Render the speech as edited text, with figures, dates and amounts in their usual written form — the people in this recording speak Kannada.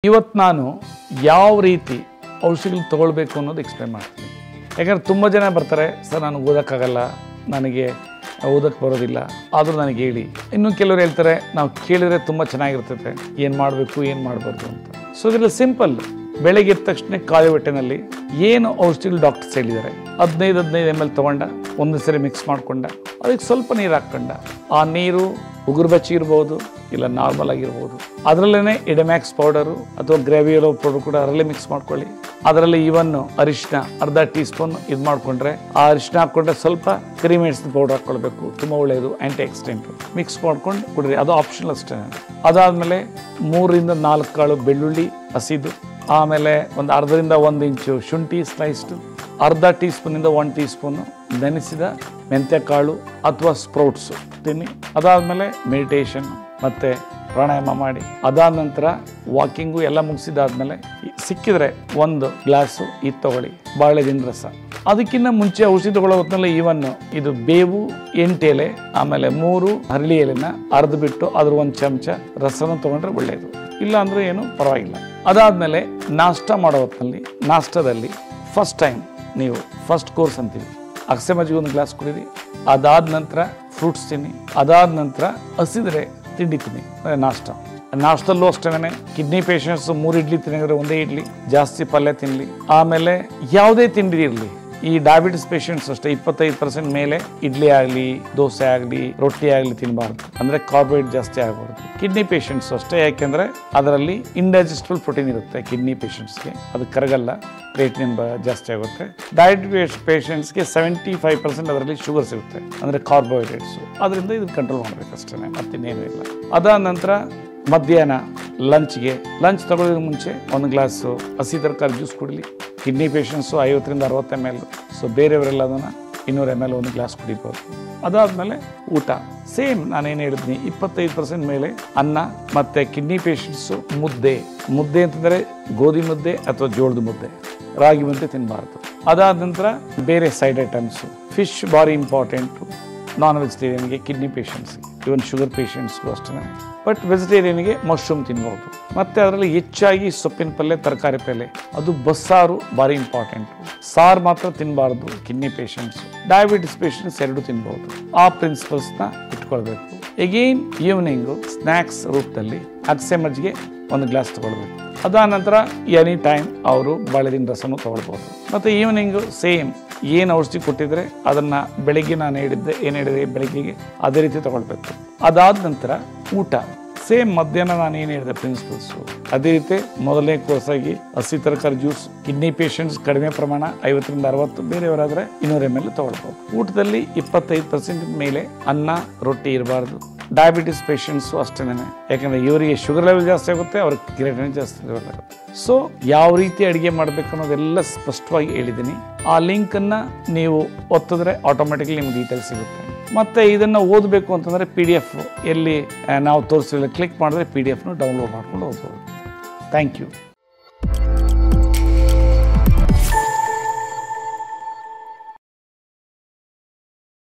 ಇವತ್ತು ನಾನು ಯಾವ ರೀತಿ ಔಷಧಿಗಳು ತಗೊಳ್ಬೇಕು ಅನ್ನೋದು ಎಕ್ಸ್ಪ್ಲೇನ್ ಮಾಡ್ತೀನಿ. ಯಾಕಂದರೆ ತುಂಬ ಜನ ಬರ್ತಾರೆ, ಸರ್ ನಾನು ಓದೋಕ್ಕಾಗಲ್ಲ, ನನಗೆ ಓದೋಕ್ಕೆ ಬರೋದಿಲ್ಲ, ಆದರೂ ನನಗೆ ಹೇಳಿ. ಇನ್ನು ಕೆಲವರು ಹೇಳ್ತಾರೆ, ನಾವು ಕೇಳಿದರೆ ತುಂಬ ಚೆನ್ನಾಗಿರ್ತೈತೆ, ಏನು ಮಾಡಬೇಕು ಏನು ಮಾಡಬಾರ್ದು ಅಂತ. ಸೊ ಇದರಲ್ಲಿ ಸಿಂಪಲ್, ಬೆಳಗ್ಗೆ ಎದ್ದ ತಕ್ಷಣ ಖಾಲಿ ಹೊಟ್ಟೆನಲ್ಲಿ ಏನು ಔಷಧಿಗಳು ಡಾಕ್ಟರ್ಸ್ ಹೇಳಿದ್ದಾರೆ 15 ml ತೊಗೊಂಡ, ಒಂದು ಸರಿ ಮಿಕ್ಸ್ ಮಾಡ್ಕೊಂಡ, ಅದಕ್ಕೆ ಸ್ವಲ್ಪ ನೀರು ಹಾಕ್ಕೊಂಡ, ಆ ನೀರು ಉಗುರು ಬೆಚ್ಚಿ ಇರ್ಬೋದು, ಇಲ್ಲ ನಾರ್ಮಲ್ ಆಗಿರ್ಬೋದು, ಅದರಲ್ಲೇ ಎಡೆಮ್ಯಾಕ್ಸ್ ಪೌಡರು ಅಥವಾ ಗ್ರಾವಿಯೋಲೋ ಪೌಡರ್ ಕೂಡ ಅದರಲ್ಲೇ ಮಿಕ್ಸ್ ಮಾಡ್ಕೊಳ್ಳಿ. ಅದರಲ್ಲಿ ಇವನ್ನು ಅರಿಶಿನ ಅರ್ಧ ಟೀ ಸ್ಪೂನ್ ಇದು ಮಾಡಿಕೊಂಡ್ರೆ, ಆ ಅರಿಶಿನ ಹಾಕ್ಕೊಂಡ್ರೆ ಸ್ವಲ್ಪ ಕರಿಮೆಣಸಿನ ಪೌಡರ್ ಹಾಕ್ಕೊಳ್ಬೇಕು, ತುಂಬ ಒಳ್ಳೆಯದು, ಆ್ಯಂಟಿ ಆಕ್ಸಿಡೆಂಟು. ಮಿಕ್ಸ್ ಮಾಡ್ಕೊಂಡು ಕುಡಿರಿ, ಅದು ಆಪ್ಷನಲ್ ಅಷ್ಟೇ. ಅದಾದಮೇಲೆ 3 ರಿಂದ 4 ಕಾಳು ಬೆಳ್ಳುಳ್ಳಿ ಹಸಿದು, ಆಮೇಲೆ ಒಂದು ಅರ್ಧರಿಂದ 1 ಇಂಚು ಶುಂಠಿ ಸ್ಲೈಸ್ಡು, ಅರ್ಧ ಟೀ ಸ್ಪೂನಿಂದ 1 ಟೀ ಸ್ಪೂನು ನೆನೆಸಿದ ಮೆಂತ್ಯಕಾಳು ಅಥವಾ ಸ್ಪ್ರೌಟ್ಸು ತಿನ್ನಿ. ಅದಾದಮೇಲೆ ಮೆಡಿಟೇಷನ್ ಮತ್ತು ಪ್ರಾಣಾಯಾಮ ಮಾಡಿ, ಅದಾದ ನಂತರ ವಾಕಿಂಗು ಎಲ್ಲ ಮುಗಿಸಿದಾದ್ಮೇಲೆ ಸಿಕ್ಕಿದ್ರೆ 1 ಗ್ಲಾಸು ಇದು ತಗೊಳ್ಳಿ, ಬಾಳೆದಿನ ರಸ. ಅದಕ್ಕಿಂತ ಮುಂಚೆ ಔಷಧಿ ತಗೊಳ್ಳೋ ಹೊತ್ತಿನಲ್ಲಿ ಇವನ್ನು ಇದು ಬೇವು 8 ಎಲೆ, ಆಮೇಲೆ 3 ಹರಳಿ ಎಲೆನ ಅರ್ದು ಬಿಟ್ಟು ಅದ್ರ 1 ಚಮಚ ರಸನ ತೊಗೊಂಡ್ರೆ ಒಳ್ಳೆಯದು, ಇಲ್ಲ ಅಂದರೆ ಏನು ಪರವಾಗಿಲ್ಲ. ಅದಾದಮೇಲೆ ನಾಷ್ಟ ಮಾಡೋ ಹೊತ್ತಿನಲ್ಲಿ, ನಾಷ್ಟದಲ್ಲಿ ಫಸ್ಟ್ ಟೈಮ್ ನೀವು ಫಸ್ಟ್ ಕೋರ್ಸ್ ಅಂತೀವಿ, ಅಗಸೆ ಮಜ್ಜಿಗೆ 1 ಗ್ಲಾಸ್ ಕುಡೀರಿ. ಅದಾದ ನಂತರ ಫ್ರೂಟ್ಸ್ ತಿನ್ನಿ. ಅದಾದ ನಂತರ ಹಸಿದ್ರೆ ತಿಂಡಿ ತಿನ್ನಿ, ನಾಷ್ಟಲ್ಲೂ ಅಷ್ಟೇ. ಕಿಡ್ನಿ ಪೇಷಂಟ್ಸ್ 3 ಇಡ್ಲಿ ತಿನ್ನಿದ್ರೆ 1 ಇಡ್ಲಿ, ಜಾಸ್ತಿ ಪಲ್ಯ ತಿನ್ನಲಿ. ಆಮೇಲೆ ಯಾವುದೇ ತಿಂಡಿ ಇರಲಿ, ಈ ಡಯಾಬಿಟಿಸ್ ಪೇಷಂಟ್ಸ್ ಅಷ್ಟೇ 25% ಮೇಲೆ ಇಡ್ಲಿ ಆಗಲಿ, ದೋಸೆ ಆಗಲಿ, ರೊಟ್ಟಿ ಆಗಲಿ ತಿನ್ನಬಾರ್ದು, ಅಂದರೆ ಕಾರ್ಬೋಹೈಡ್ರೇಟ್ ಜಾಸ್ತಿ ಆಗಬಾರ್ದು. ಕಿಡ್ನಿ ಪೇಷಂಟ್ಸ್ ಅಷ್ಟೇ, ಯಾಕೆಂದರೆ ಅದರಲ್ಲಿ ಇಂಡೈಜೆಸ್ಟಬಲ್ ಪ್ರೋಟೀನ್ ಇರುತ್ತೆ ಕಿಡ್ನಿ ಪೇಷಂಟ್ಸ್ಗೆ, ಅದು ಕರಗಲ್ಲ, ಕ್ರಿಯೇಟಿನಿನ್ ಜಾಸ್ತಿ ಆಗುತ್ತೆ. ಡಯಾಬಿಟಿಸ್ ಪೇಷಂಟ್ಸ್ಗೆ 75% ಅದರಲ್ಲಿ ಶುಗರ್ಸ್ ಇರುತ್ತೆ, ಅಂದರೆ ಕಾರ್ಬೋಹೈಡ್ರೇಟ್ಸು, ಅದರಿಂದ ಇದು ಕಂಟ್ರೋಲ್ ಮಾಡಬೇಕಷ್ಟೇ, ಮತ್ತಿನ್ನೇನೂ ಇಲ್ಲ. ಅದಾದ ನಂತರ ಮಧ್ಯಾಹ್ನ ಲಂಚ್ ತಗೊಳ್ಳೋದಕ್ಕೆ ಮುಂಚೆ 1 ಗ್ಲಾಸು ಹಸಿ ತರಕಾರಿ ಜ್ಯೂಸ್ ಕುಡಿಲಿ. ಕಿಡ್ನಿ ಪೇಷಂಟ್ಸು 50 ರಿಂದ 60 ml, ಸೊ ಬೇರೆಯವರೆಲ್ಲ ಅದನ್ನು 200 ml 1 ಗ್ಲಾಸ್ ಕುಡಿಬೋದು. ಅದಾದಮೇಲೆ ಊಟ ಸೇಮ್ ನಾನೇನು ಹೇಳಿದ್ನಿ, 25% ಮೇಲೆ ಅನ್ನ, ಮತ್ತು ಕಿಡ್ನಿ ಪೇಷಂಟ್ಸು ಮುದ್ದೆ ಅಂತಂದರೆ ಗೋಧಿ ಮುದ್ದೆ ಅಥವಾ ಜೋಳದ ಮುದ್ದೆ, ರಾಗಿ ಮುದ್ದೆ ತಿನ್ನಬಾರ್ದು. ಅದಾದ ನಂತರ ಬೇರೆ ಸೈಡ್ ಐಟಮ್ಸು, ಫಿಶ್ ಭಾರಿ ಇಂಪಾರ್ಟೆಂಟು ನಾನ್ ವೆಜಿಟೇರಿಯನ್ಗೆ, ಕಿಡ್ನಿ ಪೇಷಂಟ್ಸ್ಗೆ, ಇವನ್ ಶುಗರ್ ಪೇಷಂಟ್ಸ್ಗೂ ಅಷ್ಟೇ. ಬಟ್ ವೆಜಿಟೇರಿಯನ್ಗೆ ಮಶ್ರೂಮ್ ತಿನ್ಬೋದು. ಮತ್ತು ಅದರಲ್ಲಿ ಹೆಚ್ಚಾಗಿ ಸೊಪ್ಪಿನ ಪಲ್ಯ, ತರಕಾರಿ ಪಲ್ಯ, ಅದು ಬಸ್ಸಾರು ಭಾರಿ ಇಂಪಾರ್ಟೆಂಟು. ಸಾರು ಮಾತ್ರ ತಿನ್ನಬಾರ್ದು ಕಿಡ್ನಿ ಪೇಷಂಟ್ಸು. ಡಯಾಬಿಟಿಸ್ ಪೇಷಂಟ್ಸ್ 2 ತಿನ್ಬೋದು. ಆ ಪ್ರಿನ್ಸಿಪಲ್ಸ್ನ ಇಟ್ಕೊಳ್ಬೇಕು. ಎಗೇನ್ ಈವ್ನಿಂಗು ಸ್ನ್ಯಾಕ್ಸ್ ರೂಪದಲ್ಲಿ ಅಗಸೆ ಮಜ್ಜಿಗೆ 1 ಗ್ಲಾಸ್ ತೊಗೊಳ್ಬೇಕು. ಅದಾದ ನಂತರ ಎನಿ ಟೈಮ್ ಅವರು ಬಾಳೆದಿನ ರಸನೂ ತೊಗೊಳ್ಬೋದು. ಮತ್ತು ಈವ್ನಿಂಗು ಸೇಮ್ ಏನು ಔಷಧಿ ಕೊಟ್ಟಿದ್ರೆ ಅದನ್ನು ಬೆಳಗ್ಗೆ ನಾನು ಏನು ಹೇಳಿದೆ ಬೆಳಗ್ಗೆಗೆ ಅದೇ ರೀತಿ ತೊಗೊಳ್ಬೇಕು. ಅದಾದ ನಂತರ ಊಟ ಸೇಮ್ ಮಧ್ಯಾಹ್ನ ನಾನು ಏನು ಹೇಳಿದೆ ಪ್ರಿನ್ಸಿಪಲ್ಸು ಅದೇ ರೀತಿ ಮೊದಲನೇ ಕೋರ್ಸಾಗಿ ಹಸಿ ತರಕಾರಿ ಜ್ಯೂಸ್. ಕಿಡ್ನಿ ಪೇಷಂಟ್ಸ್ ಕಡಿಮೆ ಪ್ರಮಾಣ 50 ರಿಂದ 60, ಬೇರೆಯವರಾದರೆ 200 ml ತೊಗೊಳ್ಬೋದು. ಊಟದಲ್ಲಿ 25% ಮೇಲೆ ಅನ್ನ ರೊಟ್ಟಿ ಇರಬಾರ್ದು. ಡಯಾಬಿಟಿಸ್ ಪೇಷಂಟ್ಸು ಅಷ್ಟೇ, ಯಾಕಂದರೆ ಇವರಿಗೆ ಶುಗರ್ ಲೆವೆಲ್ ಜಾಸ್ತಿ ಆಗುತ್ತೆ, ಅವ್ರಿಗೆ ಕ್ರಿಯೇಟಿನಿನ್ ಜಾಸ್ತಿ ಲೆವೆಲ್ ಆಗುತ್ತೆ. ಸೊ ಯಾವ ರೀತಿ ಅಡುಗೆ ಮಾಡಬೇಕು ಅನ್ನೋದೆಲ್ಲ ಸ್ಪಷ್ಟವಾಗಿ ಹೇಳಿದ್ದೀನಿ. ಆ ಲಿಂಕನ್ನು ನೀವು ಒತ್ತಿದ್ರೆ ಆಟೋಮೆಟಿಕ್ಲಿ ನಿಮ್ಗೆ ಡೀಟೇಲ್ಸ್ ಸಿಗುತ್ತೆ. ಮತ್ತು ಇದನ್ನು ಓದಬೇಕು ಅಂತಂದರೆ PDF ಎಲ್ಲಿ ನಾವು ತೋರಿಸಿಲ್ಲ ಕ್ಲಿಕ್ ಮಾಡಿದ್ರೆ PDF ಡೌನ್ಲೋಡ್ ಮಾಡ್ಕೊಂಡು ಓದ್ಬೋದು. Thank you.